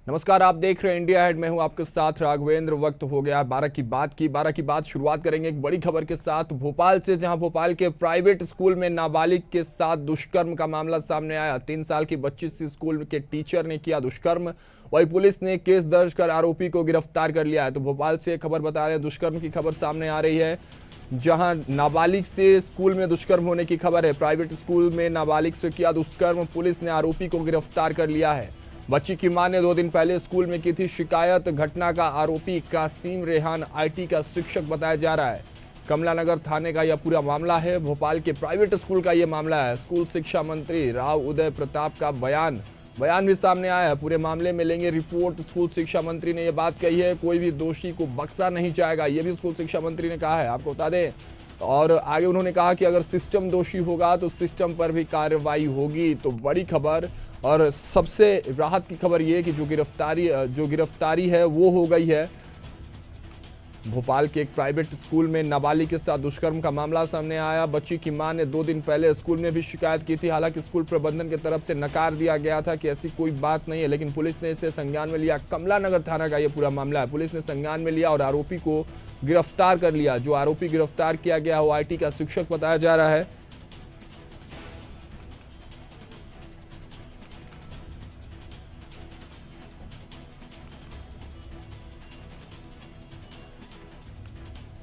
नमस्कार, आप देख रहे हैं इंडिया हेड। मैं हूं आपके साथ राघवेंद्र। वक्त हो गया 12 की बात शुरुआत करेंगे एक बड़ी खबर के साथ भोपाल से, जहां भोपाल के प्राइवेट स्कूल में नाबालिग के साथ दुष्कर्म का मामला सामने आया। 3 साल की बच्ची से स्कूल के टीचर ने किया दुष्कर्म। वही पुलिस ने केस दर्ज कर आरोपी को गिरफ्तार कर लिया है। तो भोपाल से खबर बता रहे हैं, दुष्कर्म की खबर सामने आ रही है, जहां नाबालिग से स्कूल में दुष्कर्म होने की खबर है। प्राइवेट स्कूल में नाबालिग से किया दुष्कर्म, पुलिस ने आरोपी को गिरफ्तार कर लिया है। बच्ची की मां ने 2 दिन पहले स्कूल में की थी शिकायत। घटना का आरोपी कासिम रेहान आईटी का शिक्षक बताया जा रहा है। कमला नगर थाने का यह पूरा मामला है। भोपाल के प्राइवेट स्कूल का यह मामला है। स्कूल शिक्षा मंत्री राव उदय प्रताप का बयान भी सामने आया है। पूरे मामले में लेंगे रिपोर्ट। स्कूल शिक्षा मंत्री ने यह बात कही है, कोई भी दोषी को बख्शा नहीं जाएगा, यह भी स्कूल शिक्षा मंत्री ने कहा है, आपको बता दें। और आगे उन्होंने कहा कि अगर सिस्टम दोषी होगा तो सिस्टम पर भी कार्रवाई होगी। तो बड़ी खबर और सबसे राहत की खबर ये कि जो गिरफ्तारी है वो हो गई है। भोपाल के एक प्राइवेट स्कूल में नाबालिग के साथ दुष्कर्म का मामला सामने आया। बच्ची की मां ने 2 दिन पहले स्कूल में भी शिकायत की थी। हालांकि स्कूल प्रबंधन की तरफ से नकार दिया गया था कि ऐसी कोई बात नहीं है, लेकिन पुलिस ने इसे संज्ञान में लिया। कमला नगर थाना का यह पूरा मामला है। पुलिस ने संज्ञान में लिया और आरोपी को गिरफ्तार कर लिया। जो आरोपी गिरफ्तार किया गया वो आईटी का शिक्षक बताया जा रहा है।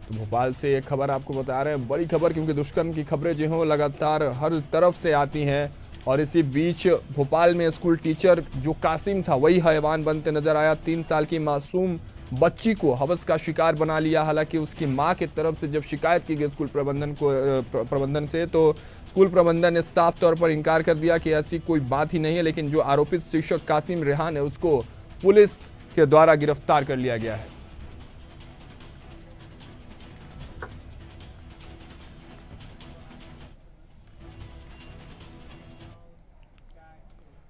तो भोपाल से एक खबर आपको बता रहे हैं, बड़ी खबर, क्योंकि दुष्कर्म की खबरें जो हैं लगातार हर तरफ से आती हैं। और इसी बीच भोपाल में स्कूल टीचर जो कासिम था वही हैवान बनते नजर आया। 3 साल की मासूम बच्ची को हवस का शिकार बना लिया। हालांकि उसकी मां की तरफ से जब शिकायत की गई स्कूल प्रबंधन से, तो स्कूल प्रबंधन ने साफ तौर पर इनकार कर दिया कि ऐसी कोई बात ही नहीं है। लेकिन जो आरोपित शिक्षक कासिम रेहान है उसको पुलिस के द्वारा गिरफ्तार कर लिया गया है।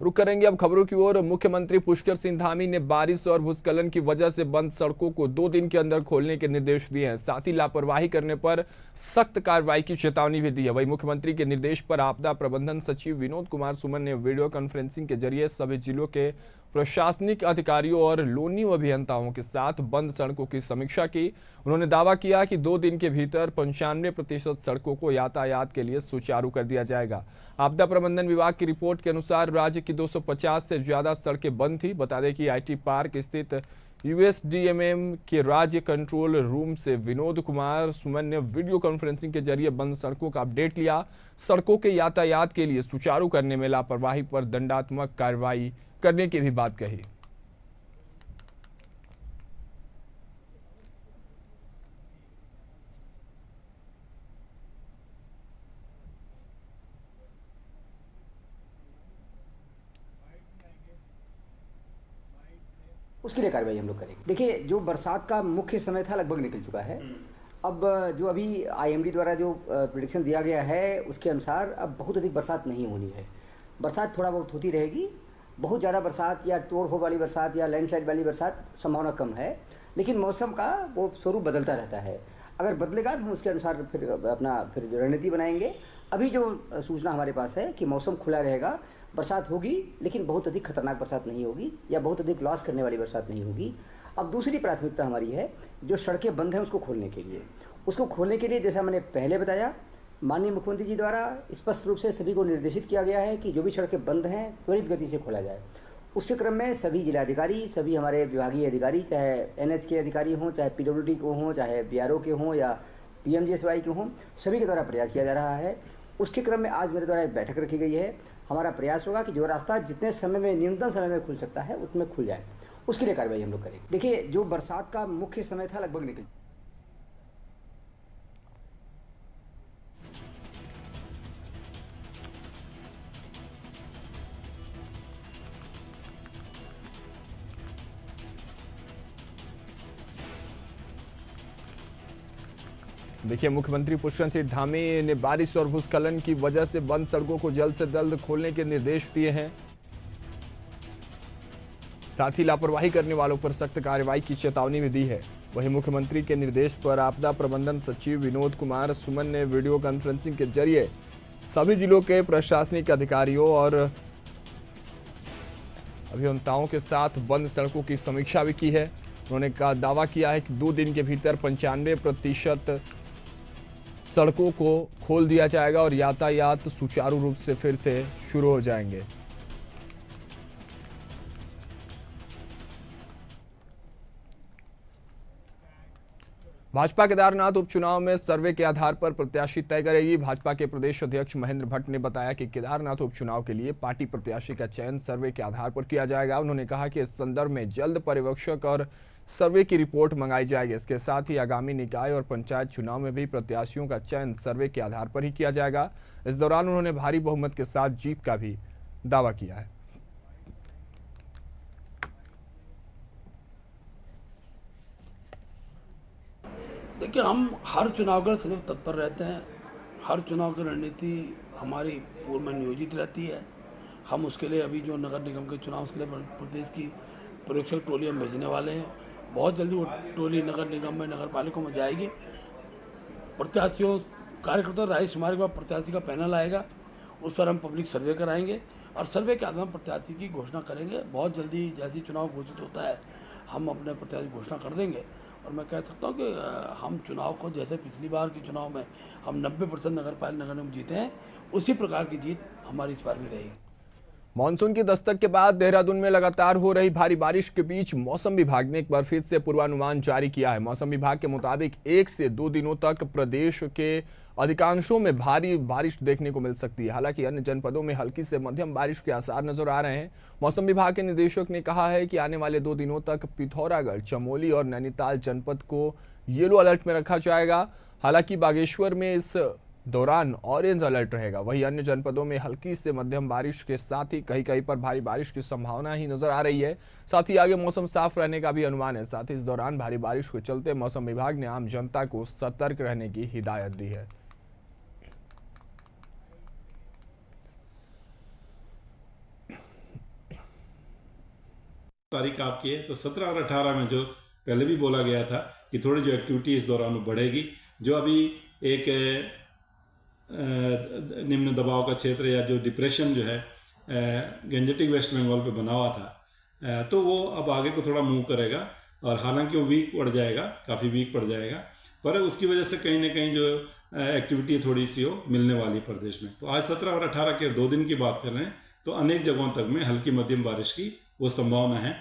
रुक करेंगे अब खबरों की ओर। मुख्यमंत्री पुष्कर सिंह धामी ने बारिश और भूस्खलन की वजह से बंद सड़कों को 2 दिन के अंदर खोलने के निर्देश दिए हैं। साथ ही लापरवाही करने पर सख्त कार्रवाई की चेतावनी भी दी है। वहीं मुख्यमंत्री के निर्देश पर आपदा प्रबंधन सचिव विनोद कुमार सुमन ने वीडियो कॉन्फ्रेंसिंग के जरिए सभी जिलों के प्रशासनिक अधिकारियों और लोनियो अभियंताओं के साथ बंद सड़कों की समीक्षा की। उन्होंने दावा किया कि 2 दिन के भीतर 95% सड़कों को यातायात के लिए सुचारू कर दिया जाएगा। आपदा प्रबंधन विभाग की रिपोर्ट के अनुसार राज्य की 250 से ज्यादा सड़कें बंद थी। बता दें कि आईटी पार्क स्थित यूएसडीएमएम के राज्य कंट्रोल रूम से विनोद कुमार सुमन ने वीडियो कॉन्फ्रेंसिंग के जरिए बंद सड़कों का अपडेट लिया। सड़कों के यातायात के लिए सुचारू करने में लापरवाही पर दंडात्मक कार्रवाई करने की भी बात कही। उसके लिए कार्रवाई हम लोग करेंगे। देखिए, जो बरसात का मुख्य समय था लगभग निकल चुका है। अब जो अभी आईएमडी द्वारा जो प्रेडिक्शन दिया गया है उसके अनुसार अब बहुत अधिक बरसात नहीं होनी है। बरसात थोड़ा बहुत होती रहेगी। बहुत ज़्यादा बरसात या तोड़ फोड़ वाली बरसात या लैंडस्लाइड वाली बरसात संभावना कम है, लेकिन मौसम का वो स्वरूप बदलता रहता है। अगर बदलेगा तो हम उसके अनुसार फिर रणनीति बनाएंगे। अभी जो सूचना हमारे पास है कि मौसम खुला रहेगा, बरसात होगी, लेकिन बहुत अधिक खतरनाक बरसात नहीं होगी या बहुत अधिक लॉस करने वाली बरसात नहीं होगी। अब दूसरी प्राथमिकता हमारी है जो सड़कें बंद हैं उसको खोलने के लिए जैसा मैंने पहले बताया, माननीय मुख्यमंत्री जी द्वारा स्पष्ट रूप से सभी को निर्देशित किया गया है कि जो भी सड़कें बंद हैं त्वरित गति से खोला जाए। उसके क्रम में सभी जिलाधिकारी, सभी हमारे विभागीय अधिकारी, चाहे एनएच के अधिकारी हों, चाहे पीडब्ल्यूडी को हों, चाहे बीआरओ के हों या पीएमजीएसवाई के हों, सभी के द्वारा प्रयास किया जा रहा है। उसके क्रम में आज मेरे द्वारा एक बैठक रखी गई है। हमारा प्रयास होगा कि जो रास्ता जितने समय में, न्यूनतम समय में खुल सकता है उतने खुल जाए। उसके लिए कार्रवाई हम लोग करेंगे। देखिए, जो बरसात का मुख्य समय था लगभग निकल। देखिए, मुख्यमंत्री पुष्कर सिंह धामी ने बारिश और भूस्खलन की वजह से बंद सड़कों को जल्द से जल्द खोलने के निर्देश दिए हैं। साथ ही लापरवाही करने वालों पर सख्त कार्रवाई की चेतावनी भी दी है। वहीं मुख्यमंत्री के निर्देश पर आपदा प्रबंधन सचिव विनोद कुमार सुमन ने वीडियो कॉन्फ्रेंसिंग के जरिए सभी जिलों के प्रशासनिक अधिकारियों और अभियंताओं के साथ बंद सड़कों की समीक्षा भी की है। उन्होंने दावा किया है कि 2 दिन के भीतर 95% सड़कों को खोल दिया जाएगा और यातायात सुचारू रूप से फिर से शुरू हो जाएंगे। भाजपा केदारनाथ उपचुनाव में सर्वे के आधार पर प्रत्याशी तय करेगी। भाजपा के प्रदेश अध्यक्ष महेंद्र भट्ट ने बताया कि केदारनाथ उपचुनाव के लिए पार्टी प्रत्याशी का चयन सर्वे के आधार पर किया जाएगा। उन्होंने कहा कि इस संदर्भ में जल्द पर्यवेक्षक और सर्वे की रिपोर्ट मंगाई जाएगी। इसके साथ ही आगामी निकाय और पंचायत चुनाव में भी प्रत्याशियों का चयन सर्वे के आधार पर ही किया जाएगा। इस दौरान उन्होंने भारी बहुमत के साथ जीत का भी दावा किया है। देखिए, हम हर चुनाव के लिए सदैव तत्पर रहते हैं। हर चुनाव की रणनीति हमारी पूर्व में नियोजित रहती है। हम उसके लिए अभी जो नगर निगम के चुनाव के लिए प्रदेश की पर्यवेक्षक टोली हम भेजने वाले हैं। बहुत जल्दी वो टोली नगर निगम में, नगर पालिका में जाएगी। प्रत्याशियों, कार्यकर्ता राय शुमारी के बाद प्रत्याशी का पैनल आएगा, उस पर हम पब्लिक सर्वे कराएंगे और सर्वे के आधार पर प्रत्याशी की घोषणा करेंगे। बहुत जल्दी जैसे चुनाव घोषित होता है हम अपने प्रत्याशी घोषणा कर देंगे। और मैं कह सकता हूँ कि हम चुनाव को, जैसे पिछली बार के चुनाव में हम 90% नगर निगम जीते हैं, उसी प्रकार की जीत हमारी इस बार भी रहेगी। मानसून की दस्तक के बाद देहरादून में लगातार हो रही भारी बारिश के बीच मौसम विभाग ने एक बार फिर से पूर्वानुमान जारी किया है। मौसम विभाग के मुताबिक 1 से 2 दिनों तक प्रदेश के अधिकांशों में भारी बारिश देखने को मिल सकती है। हालांकि अन्य जनपदों में हल्की से मध्यम बारिश के आसार नजर आ रहे हैं। मौसम विभाग के निदेशक ने कहा है कि आने वाले 2 दिनों तक पिथौरागढ़, चमोली और नैनीताल जनपद को येलो अलर्ट में रखा जाएगा। हालांकि बागेश्वर में इस दौरान ऑरेंज अलर्ट रहेगा। वहीं अन्य जनपदों में हल्की से मध्यम बारिश के साथ ही कहीं कहीं पर भारी बारिश की संभावना ही नजर आ रही है। साथ ही आगे मौसम साफ रहने का भी अनुमान है। साथ ही इस दौरान भारी बारिश के चलते मौसम विभाग ने आम जनता को सतर्क रहने की हिदायत दी है। तारीख आपकी है तो 17 और 18 में जो पहले भी बोला गया था कि थोड़ी जो एक्टिविटी इस दौरान बढ़ेगी। जो अभी एक निम्न दबाव का क्षेत्र या जो डिप्रेशन जो है गंजेटिक वेस्ट बंगाल पे बना हुआ था, तो वो अब आगे को थोड़ा मूव करेगा और हालांकि वो वीक पड़ जाएगा, काफ़ी वीक पड़ जाएगा, पर उसकी वजह से कहीं ना कहीं जो एक्टिविटी थोड़ी सी हो मिलने वाली प्रदेश में। तो आज 17 और 18 के 2 दिन की बात कर रहे हैं तो अनेक जगहों तक में हल्की मध्यम बारिश की वो संभावना है।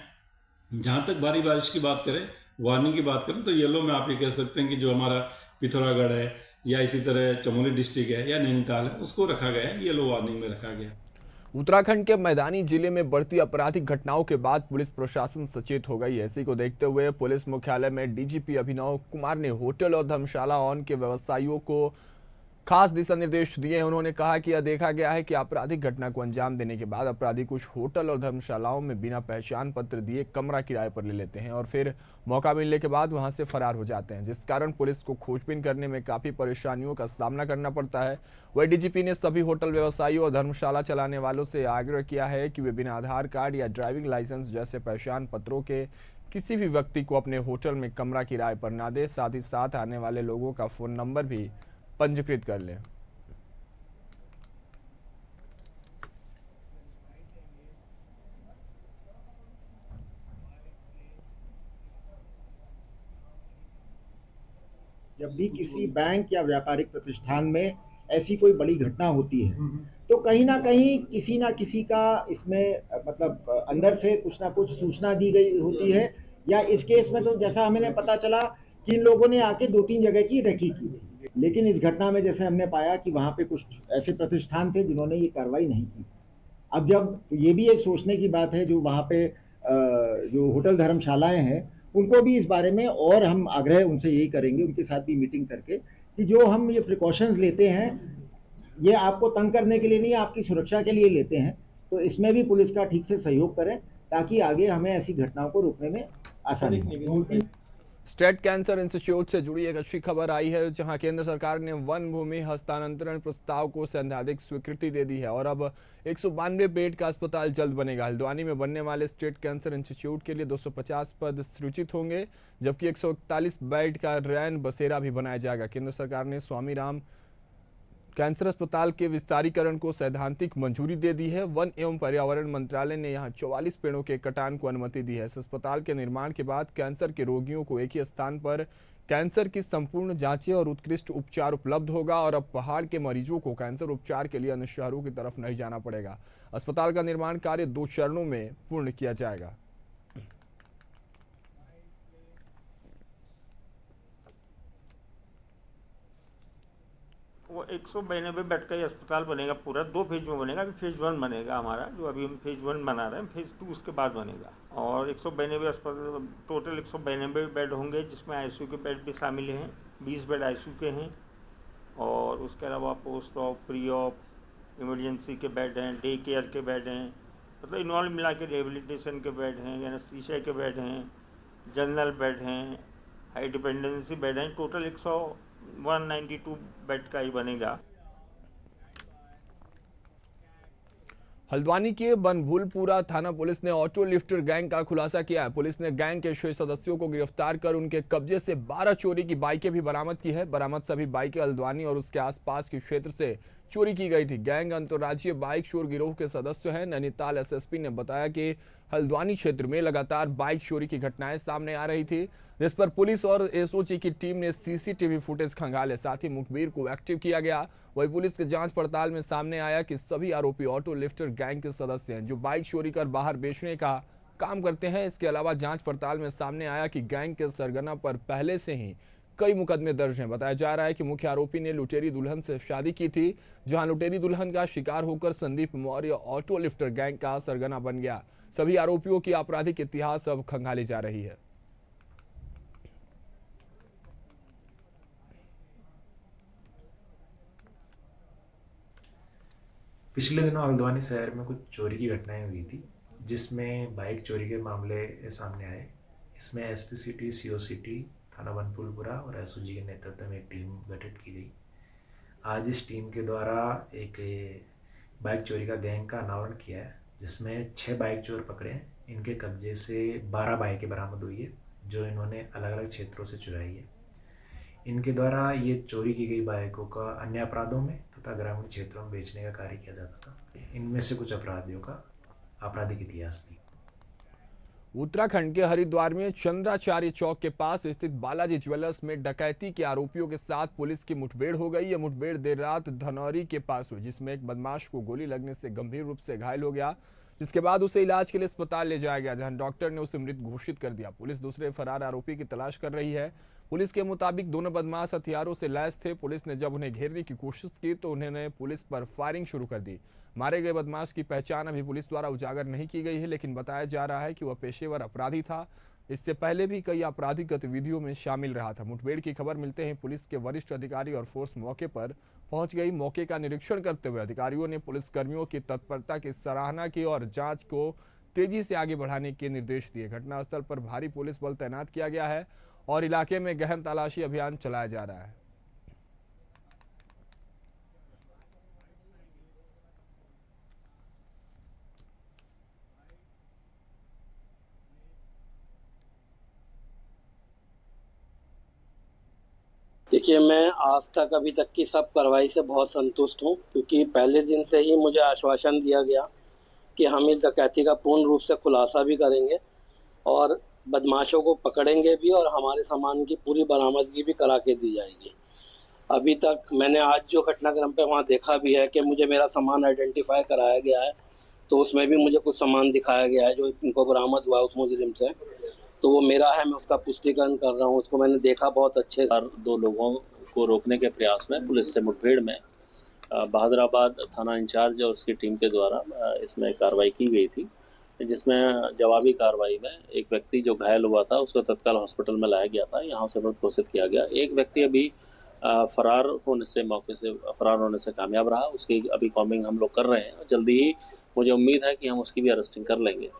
जहाँ तक भारी बारिश की बात करें, वार्निंग की बात करें, तो येलो में आप ये कह सकते हैं कि जो हमारा पिथौरागढ़ है या इसी तरह चमोली डिस्ट्रिक्ट है या नैनीताल है, उसको रखा गया है, येलो वार्निंग में रखा गया। उत्तराखंड के मैदानी जिले में बढ़ती आपराधिक घटनाओं के बाद पुलिस प्रशासन सचेत हो गई है। इसी को देखते हुए पुलिस मुख्यालय में डीजीपी अभिनव कुमार ने होटल और धर्मशाला ऑन के व्यवसायियों को खास दिशा निर्देश दिए हैं। उन्होंने कहा कि यह देखा गया है कि आपराधिक घटना को अंजाम देने के बाद अपराधी कुछ होटल और धर्मशालाओं में बिना पहचान पत्र दिए कमरा किराए पर ले लेते हैं और फिर मौका मिलने के बाद वहां से फरार हो जाते हैं, जिस कारण पुलिस को खोजबीन करने में काफी परेशानियों का सामना करना पड़ता है। वही डीजीपी ने सभी होटल व्यवसायियों और धर्मशाला चलाने वालों से आग्रह किया है कि वे बिना आधार कार्ड या ड्राइविंग लाइसेंस जैसे पहचान पत्रों के किसी भी व्यक्ति को अपने होटल में कमरा किराए पर ना दे। साथ ही साथ आने वाले लोगों का फोन नंबर भी पंजीकृत कर लें। जब भी किसी बैंक या व्यापारिक प्रतिष्ठान में ऐसी कोई बड़ी घटना होती है तो कहीं ना कहीं किसी ना किसी का इसमें मतलब अंदर से कुछ ना कुछ सूचना दी गई होती है। या इस केस में तो जैसा हमें पता चला कि इन लोगों ने आके 2-3 जगह की रेकी की थी, लेकिन इस घटना में जैसे हमने पाया कि वहाँ पे कुछ ऐसे प्रतिष्ठान थे जिन्होंने ये कार्रवाई नहीं की। अब जब ये भी एक सोचने की बात है, जो वहाँ पे जो होटल धर्मशालाएं हैं उनको भी इस बारे में, और हम आग्रह उनसे यही करेंगे, उनके साथ भी मीटिंग करके, कि जो हम ये प्रिकॉशंस लेते हैं ये आपको तंग करने के लिए नहीं, आपकी सुरक्षा के लिए लेते हैं। तो इसमें भी पुलिस का ठीक से सहयोग करें ताकि आगे हमें ऐसी घटनाओं को रोकने में आसानी हो। स्टेट कैंसर इंस्टीट्यूट से जुड़ी एक अच्छी खबर आई है, जहां केंद्र सरकार ने वन भूमि हस्तांतरण प्रस्ताव को सैद्धांतिक स्वीकृति दे दी है और अब 192 बेड का अस्पताल जल्द बनेगा। हल्द्वानी में बनने वाले स्टेट कैंसर इंस्टीट्यूट के लिए 250 पद सृजित होंगे, जबकि 141 बेड का रैन बसेरा भी बनाया जाएगा। केंद्र सरकार ने स्वामी राम कैंसर अस्पताल के विस्तारीकरण को सैद्धांतिक मंजूरी दे दी है। वन एवं पर्यावरण मंत्रालय ने यहां 44 पेड़ों के कटान को अनुमति दी है। इस अस्पताल के निर्माण के बाद कैंसर के रोगियों को एक ही स्थान पर कैंसर की संपूर्ण जांचें और उत्कृष्ट उपचार उपलब्ध होगा और अब पहाड़ के मरीजों को कैंसर उपचार के लिए अन्य शहरों की तरफ नहीं जाना पड़ेगा। अस्पताल का निर्माण कार्य 2 चरणों में पूर्ण किया जाएगा। वो 192 बेड का ये अस्पताल बनेगा पूरा 2 फेज में बनेगा। अभी फेज 1 बनेगा हमारा, जो अभी हम फेज 1 बना रहे हैं, फेज 2 उसके बाद बनेगा। और 192 अस्पताल, टोटल 192 बेड होंगे, जिसमें आईसीयू के बेड भी शामिल हैं। 20 बेड आईसीयू के हैं और उसके अलावा post of, pre of, emergency के बेड हैं, डे केयर के बेड हैं, मतलब इन्वॉल्व मिला के रिहेबिलिटेशन के बेड हैं, एनेस्थीसिया के बेड हैं, जनरल बेड हैं, हाई डिपेंडेंसी बेड हैं। टोटल 192 बेड का ही बनेगा। हल्द्वानी के बनभूलपुरा थाना पुलिस ने ऑटो लिफ्टर गैंग का खुलासा किया है। पुलिस ने गैंग के 6 सदस्यों को गिरफ्तार कर उनके कब्जे से 12 चोरी की बाइकें भी बरामद की है। बरामद सभी बाइकें हल्द्वानी और उसके आसपास के क्षेत्र से चोरी की गई थी। गैंग अंतर्राज्यीय बाइक चोर गिरोह के सदस्य हैं। नैनीताल एसएसपी ने बताया कि हल्द्वानी क्षेत्र में लगातार बाइक चोरी की घटनाएं सामने आ रही थी, जिस पर पुलिस और एसओजी की टीम ने सीसीटीवी फुटेज खंगाले। साथ ही मुखबिर को एक्टिव किया गया। वही पुलिस के जांच पड़ताल में सामने आया कि सभी आरोपी ऑटो लिफ्टर गैंग के सदस्य हैं, जो बाइक चोरी कर बाहर बेचने का काम करते हैं। इसके अलावा जांच पड़ताल में सामने आया कि गैंग के सरगना पर पहले से ही कई मुकदमे दर्ज हैं। बताया जा रहा है कि मुख्य आरोपी ने लुटेरी दुल्हन से शादी की थी, जहां लुटेरी दुल्हन का शिकार होकर Sandeep Maurya auto lifter gang का सरगना बन गया। सभी आरोपियों की आपराधिक इतिहास अब खंगाली जा रही है। पिछले दिनों हल्द्वानी शहर में कुछ चोरी की घटनाएं हुई थी, जिसमें बाइक चोरी के मामले सामने आए। इसमें एसपी सिटी, सीओ सिटी, थाना बनभूलपुरा और एसओजी के नेतृत्व में एक टीम गठित की गई। आज इस टीम के द्वारा एक बाइक चोरी का गैंग का अनावरण किया है, जिसमें 6 बाइक चोर पकड़े हैं। इनके कब्जे से 12 बाइकें बरामद हुई है, जो इन्होंने अलग अलग क्षेत्रों से चुराई है। इनके द्वारा ये चोरी की गई बाइकों का अन्य अपराधों में तथा ग्रामीण क्षेत्रों में बेचने का कार्य किया जाता था। इनमें से कुछ अपराधियों का आपराधिक इतिहास भी। उत्तराखंड के हरिद्वार में चंद्राचार्य चौक के पास स्थित बालाजी ज्वेलर्स में डकैती के आरोपियों के साथ पुलिस की मुठभेड़ हो गई। यह मुठभेड़ देर रात धनौरी के पास हुई, जिसमें एक बदमाश को गोली लगने से गंभीर रूप से घायल हो गया, जिसके बाद उसे इलाज के लिए अस्पताल ले जाया गया, जहां डॉक्टर ने उसे मृत घोषित कर दिया। पुलिस दूसरे फरार आरोपी की तलाश कर रही है। पुलिस के मुताबिक दोनों बदमाश हथियारों से लैस थे। पुलिस ने जब उन्हें घेरने की कोशिश की तो उन्होंने पुलिस पर फायरिंग शुरू कर दी। मारे गए बदमाश की पहचान अभी पुलिस द्वारा उजागर नहीं की गई है, लेकिन बताया जा रहा है कि वह पेशेवर अपराधी था। इससे पहले भी कई आपराधिक गतिविधियों में शामिल रहा था। मुठभेड़ की खबर मिलते ही पुलिस के वरिष्ठ अधिकारी और फोर्स मौके पर पहुंच गई। मौके का निरीक्षण करते हुए अधिकारियों ने पुलिसकर्मियों की तत्परता की सराहना की और जांच को तेजी से आगे बढ़ाने के निर्देश दिए। घटनास्थल पर भारी पुलिस बल तैनात किया गया है और इलाके में गहन तलाशी अभियान चलाया जा रहा है। देखिए, मैं आज तक अभी तक की सब कार्रवाई से बहुत संतुष्ट हूँ, क्योंकि पहले दिन से ही मुझे आश्वासन दिया गया कि हम इस डकैती का पूर्ण रूप से खुलासा भी करेंगे और बदमाशों को पकड़ेंगे भी और हमारे सामान की पूरी बरामदगी भी करा के दी जाएगी। अभी तक मैंने आज जो घटनाक्रम पे वहाँ देखा भी है कि मुझे मेरा सामान आइडेंटिफाई कराया गया है, तो उसमें भी मुझे कुछ सामान दिखाया गया है जो इनको बरामद हुआ उस मुजरिम से, तो वो मेरा है, मैं उसका पुष्टिकरण कर रहा हूँ। उसको मैंने देखा बहुत अच्छे। 2 लोगों को रोकने के प्रयास में पुलिस से मुठभेड़ में बहादुराबाद थाना इंचार्ज और उसकी टीम के द्वारा इसमें कार्रवाई की गई थी, जिसमें जवाबी कार्रवाई में एक व्यक्ति जो घायल हुआ था उसको तत्काल हॉस्पिटल में लाया गया था, यहाँ से मृत घोषित किया गया। एक व्यक्ति अभी मौके से फरार होने से कामयाब रहा, उसकी अभी कॉम्बिंग हम लोग कर रहे हैं। जल्दी ही मुझे उम्मीद है कि हम उसकी भी अरेस्टिंग कर लेंगे।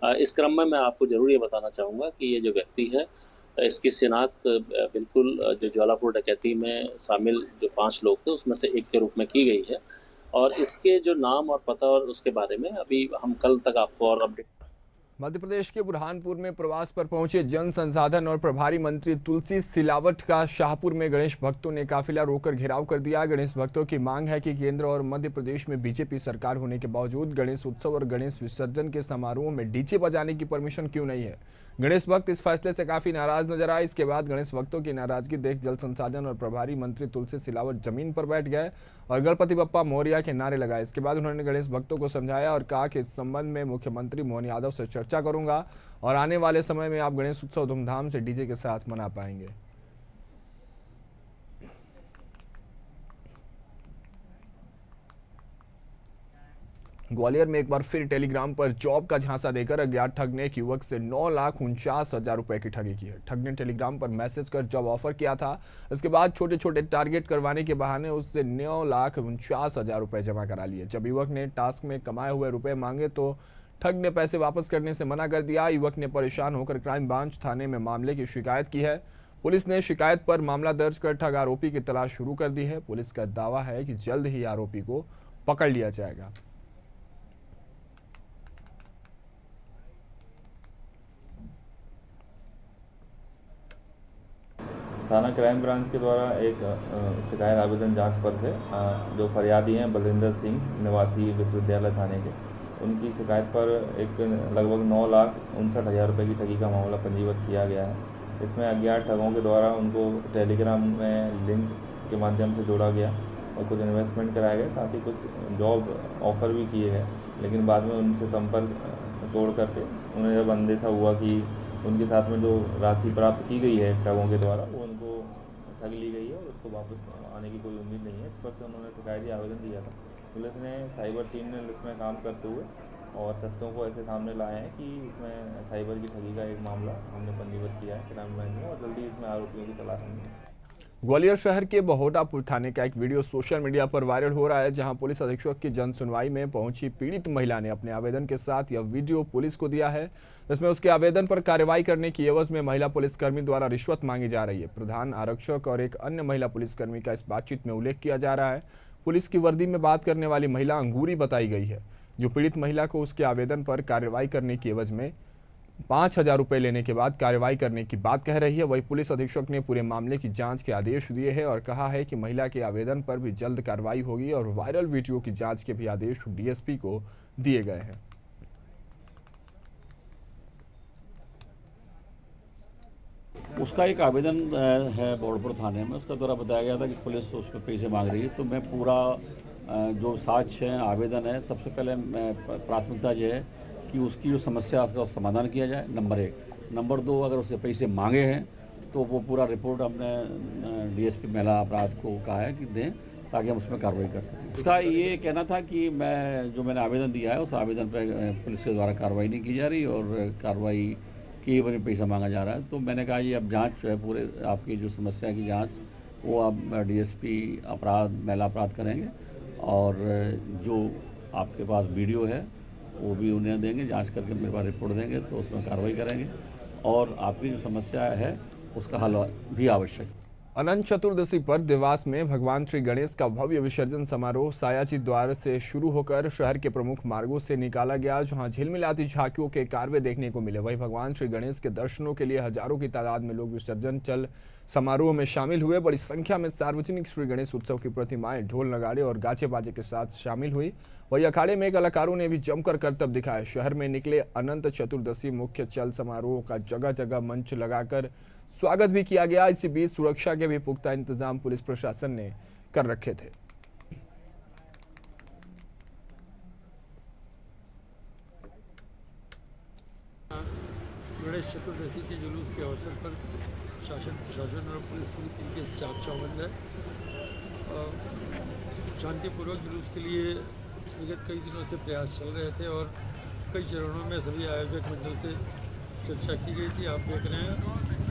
इस क्रम में मैं आपको ज़रूर ये बताना चाहूँगा कि ये जो व्यक्ति है, इसकी शिनाख्त बिल्कुल जो ज्वालापुर डकैती में शामिल जो 5 लोग थे उसमें से एक के रूप में की गई है, और इसके जो नाम और पता और उसके बारे में अभी हम कल तक आपको और अपडेट। मध्य प्रदेश के बुरहानपुर में प्रवास पर पहुंचे जन संसाधन और प्रभारी मंत्री तुलसी सिलावट का शाहपुर में गणेश भक्तों ने काफिला रोककर घेराव कर दिया। गणेश भक्तों की मांग है कि केंद्र और मध्य प्रदेश में बीजेपी सरकार होने के बावजूद गणेश उत्सव और गणेश विसर्जन के समारोह में डीजे बजाने की परमिशन क्यों नहीं है। गणेश भक्त इस फैसले से काफी नाराज नजर आए। इसके बाद गणेश भक्तों की नाराजगी देख जल संसाधन और प्रभारी मंत्री तुलसी सिलावट जमीन पर बैठ गए और गणपति बप्पा मोरिया के नारे लगाए। इसके बाद उन्होंने गणेश भक्तों को समझाया और कहा कि इस संबंध में मुख्यमंत्री मोहन यादव से चर्चा करूंगा और आने वाले समय में आप गणेश उत्सव धूमधाम से डीजे के साथ मना पाएंगे। ग्वालियर में एक बार फिर टेलीग्राम पर जॉब का झांसा देकर अज्ञात ठग ने एक युवक से 9,49,000 रुपए की ठगी की है। ठग ने टेलीग्राम पर मैसेज कर जॉब ऑफर किया था। इसके बाद छोटे छोटे टारगेट करवाने के बहाने उससे 9,49,000 रुपए जमा करा लिए। जब युवक ने टास्क में कमाए हुए रुपए मांगे तो ठग ने पैसे वापस करने से मना कर दिया। युवक ने परेशान होकर क्राइम ब्रांच थाने में मामले की शिकायत की है। पुलिस ने शिकायत पर मामला दर्ज कर ठग आरोपी की तलाश शुरू कर दी है। पुलिस का दावा है कि जल्द ही आरोपी को पकड़ लिया जाएगा। थाना क्राइम ब्रांच के द्वारा एक शिकायत आवेदन जांच पर से जो फरियादी हैं बलविंदर सिंह निवासी विश्वविद्यालय थाने के, उनकी शिकायत पर एक लगभग 9,59,000 रुपये की ठगी का मामला पंजीबद्ध किया गया है। इसमें अज्ञात ठगों के द्वारा उनको टेलीग्राम में लिंक के माध्यम से जोड़ा गया और कुछ इन्वेस्टमेंट कराया गया, साथ ही कुछ जॉब ऑफर भी किए गए। लेकिन बाद में उनसे संपर्क तोड़ करके उन्हें जब अंदेशा हुआ कि उनके साथ में जो राशि प्राप्त की गई है ठगों के द्वारा वो उनको ठग ली गई है और उसको वापस आने की कोई उम्मीद नहीं है। इस पर से उन्होंने शिकायती आवेदन दिया था। पुलिस ने साइबर टीम ने इसमें काम करते हुए और तथ्यों को ऐसे सामने लाए हैं कि इसमें साइबर की ठगी का एक मामला हमने पंजीबद्ध किया है क्राइम ब्रांच में और जल्दी इसमें आरोपियों की तलाश होगी। ग्वालियर शहर के बहोटापुर थाने का एक वीडियो सोशल मीडिया पर वायरल हो रहा है, जहां पुलिस अधीक्षक की जन सुनवाई में पहुंची पीड़ित महिला ने अपने आवेदन के साथ यह वीडियो पुलिस को दिया है। इसमें उसके आवेदन पर कार्रवाई करने की एवज में महिला पुलिसकर्मी द्वारा रिश्वत मांगी जा रही है। प्रधान आरक्षक और एक अन्य महिला पुलिसकर्मी का इस बातचीत में उल्लेख किया जा रहा है। पुलिस की वर्दी में बात करने वाली महिला अंगूरी बताई गई है, जो पीड़ित महिला को उसके आवेदन पर कार्रवाई करने की एवज में 5,000 रुपये लेने के बाद कार्रवाई करने की बात कह रही है। वही पुलिस अधीक्षक ने पूरे मामले की जांच के आदेश दिए हैं और कहा है कि महिला के आवेदन पर भी जल्द कार्रवाई होगी और वायरल वीडियो की जांच के भी आदेश डीएसपी को दिए गए हैं। उसका एक आवेदन है बॉर्डपुर थाने में, उसका द्वारा बताया गया था कि पुलिस उस पर पैसे मांग रही है। तो मैं पूरा जो साक्ष्य है आवेदन है, सबसे पहले प्राथमिकता ये है कि उसकी जो समस्या उसका समाधान किया जाए, नंबर 1। नंबर 2, अगर उससे पैसे मांगे हैं तो वो पूरा रिपोर्ट हमने डीएसपी महिला अपराध को कहा है कि दें ताकि हम उसमें कार्रवाई कर सकें। उसका ये कहना था कि मैंने आवेदन दिया है उस आवेदन पर पुलिस के द्वारा कार्रवाई नहीं की जा रही और कार्रवाई की वजह पैसा मांगा जा रहा है। तो मैंने कहा ये अब जाँच है, पूरे आपकी जो समस्या की जाँच वो अब डीएसपी अपराध महिला अपराध करेंगे और जो आपके पास वीडियो है वो भी उन्हें देंगे, जांच करके मेरे पास रिपोर्ट देंगे तो उसमें कार्रवाई करेंगे और आपकी जो समस्या है उसका हल भी आवश्यक है। अनंत चतुर्दशी पर देवास में भगवान श्री गणेश का भव्य विसर्जन समारोह सायाची द्वार से शुरू होकर शहर के प्रमुख मार्गों से निकाला गया, जहां झिलमिलाती झांकियों के कारवे देखने को मिले। वहीं भगवान श्री गणेश के दर्शनों के लिए हजारों की तादाद में लोग विसर्जन चल समारोह में शामिल हुए। बड़ी संख्या में सार्वजनिक श्री गणेश उत्सव की प्रतिमाएं ढोल नगाड़े और गाजे बाजे के साथ शामिल हुई। वहीं अखाड़े में कलाकारों ने भी जमकर करतब दिखाए। शहर में निकले अनंत चतुर्दशी मुख्य चल समारोह का जगह जगह मंच लगाकर स्वागत भी किया गया। इसी बीच सुरक्षा के भी पुख्ता इंतजाम पुलिस प्रशासन ने कर रखे थे। गणेश चतुर्दशी के जुलूस के अवसर पर शासन प्रशासन और पुलिस पूरी तरीके से चाक चौबंद है। शांतिपूर्वक जुलूस के लिए विगत कई दिनों से प्रयास चल रहे थे और कई चरणों में सभी आयोजक मंडल से चर्चा की गई थी। आप देख रहे हैं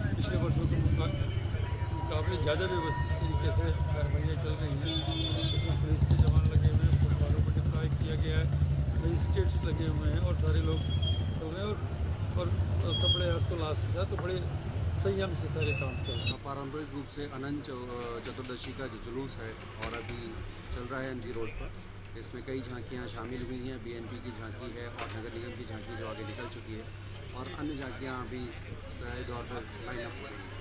पिछले वर्षों के मुकाबले ज़्यादा व्यवस्थित तरीके से कार्रवाइयाँ चल रही हैं। इसमें पुलिस के जवान लगे हुए हैं, पुलिस वालों को डिप्लॉय किया गया है, मजिस्ट्रेट्स लगे हुए हैं और सारे लोग चल रहे हैं और सब बड़े हर्षोल्लास के साथ तो बड़े संयम से सारे काम चल रहे हैं। पारंपरिक रूप से अनंत चतुर्दशी का जो जुलूस है और अभी चल रहा है एमजी रोड पर, इसमें कई झांकियां शामिल हुई हैं। बीएनपी की झांकी है और नगर निगम की झांकी जो आगे निकल चुकी है और अन्य झांकियां अभी दौर पर लाइन अप हो रही हैं।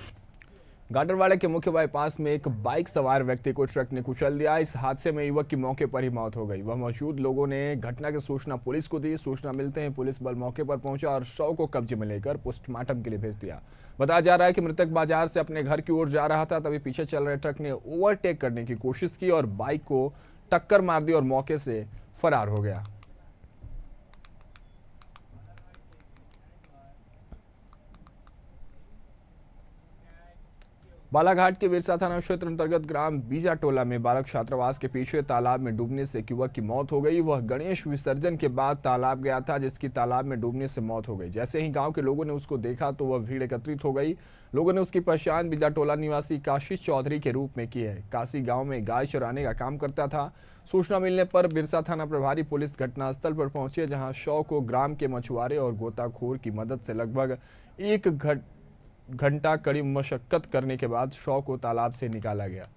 गाडरवाड़ा के मुख्य बाईपास में एक बाइक सवार व्यक्ति को ट्रक ने कुचल दिया। इस हादसे में युवक की मौके पर ही मौत हो गई। वह मौजूद लोगों ने घटना की सूचना पुलिस को दी। सूचना मिलते ही पुलिस बल मौके पर पहुंचा और शव को कब्जे में लेकर पोस्टमार्टम के लिए भेज दिया। बताया जा रहा है कि मृतक बाजार से अपने घर की ओर जा रहा था, तभी पीछे चल रहे ट्रक ने ओवरटेक करने की कोशिश की और बाइक को टक्कर मार दी और मौके से फरार हो गया। बालाघाट के विरसा थाना क्षेत्र अंतर्गत ग्राम बीजा टोला में बालक छात्रावास के पीछे तालाब में डूबने से एक युवक की मौत हो गई। वह गणेश विसर्जन के बाद तालाब गया था, जिसकी तालाब में डूबने से मौत हो गई। जैसे ही गांव के लोगों ने उसको देखा तो वह भीड़ एकत्रित हो गई। लोगों ने उसकी पहचान बीजा टोला निवासी काशी चौधरी के रूप में की है। काशी गाँव में गाय चराने का काम करता था। सूचना मिलने पर बिरसा थाना प्रभारी पुलिस घटनास्थल पर पहुंचे, जहाँ शव को ग्राम के मछुआरे और गोताखोर की मदद से लगभग 1 घंटा कड़ी मशक्कत करने के बाद शव को तालाब से निकाला गया।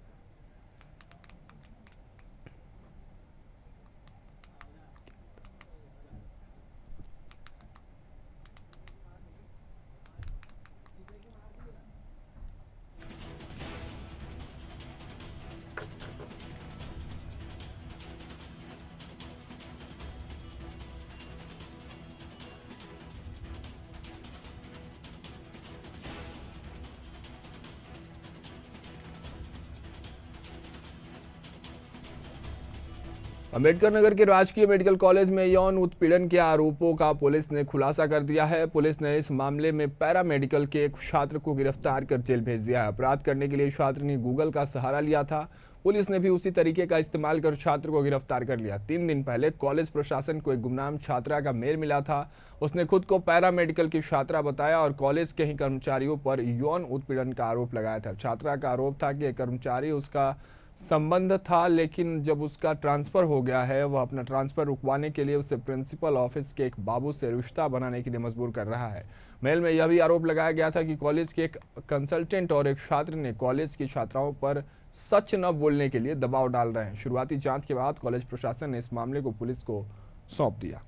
अम्बेडकर नगर के राजकीय मेडिकल कॉलेज में यौन उत्पीड़न के आरोपों का पुलिस ने खुलासा कर दिया है। पुलिस ने इस मामले में पैरा मेडिकल के एक छात्र को गिरफ्तार कर जेल भेज दिया है। अपराध करने के लिए छात्र ने गूगल का सहारा लिया था। पुलिस ने भी उसी तरीके का इस्तेमाल कर छात्र को गिरफ्तार कर लिया। 3 दिन पहले कॉलेज प्रशासन को एक गुमनाम छात्रा का मेल मिला था। उसने खुद को पैरा मेडिकल की छात्रा बताया और कॉलेज के ही कर्मचारियों पर यौन उत्पीड़न का आरोप लगाया था। छात्रा का आरोप था कि कर्मचारी उसका संबंध था, लेकिन जब उसका ट्रांसफर हो गया है, वह अपना ट्रांसफर रुकवाने के लिए उसे प्रिंसिपल ऑफिस के एक बाबू से रिश्ता बनाने के लिए मजबूर कर रहा है। मेल में यह भी आरोप लगाया गया था कि कॉलेज के एक कंसल्टेंट और एक छात्र ने कॉलेज की छात्राओं पर सच न बोलने के लिए दबाव डाल रहे हैं। शुरुआती जांच के बाद कॉलेज प्रशासन ने इस मामले को पुलिस को सौंप दिया।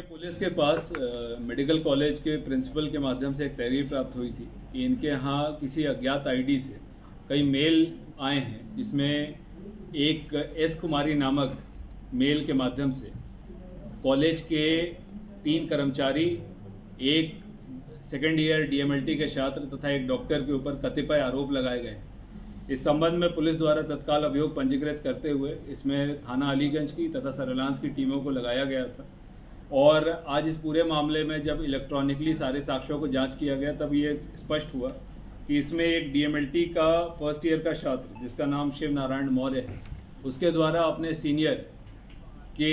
पुलिस के पास मेडिकल कॉलेज के प्रिंसिपल के माध्यम से एक तहरीर प्राप्त हुई थी कि इनके यहाँ किसी अज्ञात आईडी से कई मेल आए हैं, जिसमें एक एस कुमारी नामक मेल के माध्यम से कॉलेज के 3 कर्मचारी, एक सेकेंड ईयर डीएमएलटी के छात्र तथा एक डॉक्टर के ऊपर कतिपय आरोप लगाए गए। इस संबंध में पुलिस द्वारा तत्काल अभियोग पंजीकृत करते हुए इसमें थाना अलीगंज की तथा सर्विलांस की टीमों को लगाया गया था। और आज इस पूरे मामले में जब इलेक्ट्रॉनिकली सारे साक्ष्यों को जांच किया गया, तब ये स्पष्ट हुआ कि इसमें एक डीएमएलटी का फर्स्ट ईयर का छात्र जिसका नाम शिव नारायण मौर्य है, उसके द्वारा अपने सीनियर के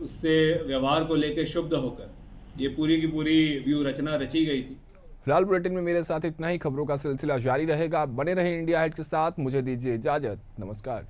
उससे व्यवहार को लेकर क्षुब्ध होकर ये पूरी की पूरी व्यू रचना रची गई थी। फिलहाल बुलेटिन में मेरे साथ इतना ही। खबरों का सिलसिला जारी रहेगा। बने रहे इंडिया हाइट के साथ। मुझे दीजिए इजाजत। नमस्कार।